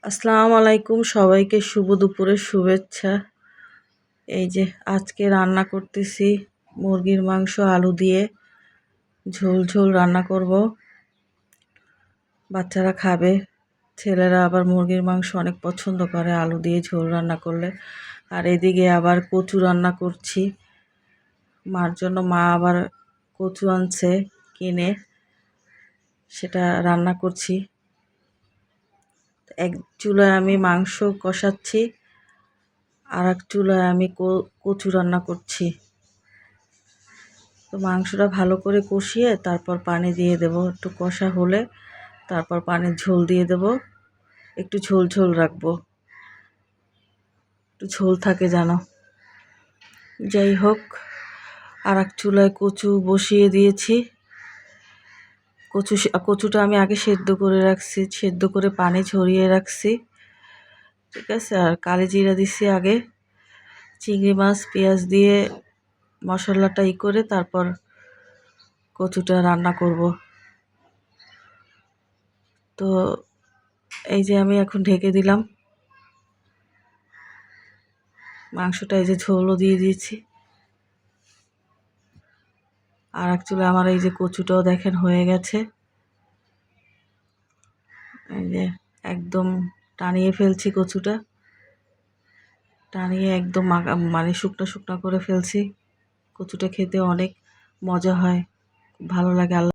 আসসালামু আলাইকুম, সবাইকে শুভ দুপুরের শুভেচ্ছা। এই যে আজকে রান্না করতেছি মুরগির মাংস আলু দিয়ে ঝোল ঝোল রান্না করব। বাচ্চারা খাবে, ছেলেরা আবার মুরগির মাংস অনেক পছন্দ করে আলু দিয়ে ঝোল রান্না করলে। আর এদিকে আবার কচু রান্না করছি মার জন্য। মা আবার কচু আনছে কিনে, সেটা রান্না করছি। এক চুলায় আমি মাংস কষাচ্ছি, আর এক চুলায় আমি কচু রান্না করছি। তো মাংসটা ভালো করে কষিয়ে তারপর পানি দিয়ে দেব। একটু কষা হলে তারপর পানির ঝোল দিয়ে দেব। একটু ঝোল ঝোল রাখবো, একটু ঝোল থাকে যেন। যাই হোক, আর এক চুলায় কচু বসিয়ে দিয়েছি। কচুটা আমি আগে সেদ্ধ করে রাখছি, সেদ্ধ করে পানি ঝরিয়ে রাখছি, ঠিক আছে। আর কালি জিরা দিছি আগে, চিংড়ি মাছ পেঁয়াজ দিয়ে মশলাটা করে তারপর কচুটা রান্না করব। তো এই যে আমি এখন ঢেকে দিলাম মাংসটা, এই যে ঝোলও দিয়ে দিয়েছি। আর এক চুলে আমার এই যে কচুটাও দেখেন হয়ে গেছে। এই যে একদম টানিয়ে ফেলছি কচুটা, টানিয়ে একদম মানে শুকনো শুকনো করে ফেলছি। কচুটা খেতে অনেক মজা হয়, ভালো লাগে।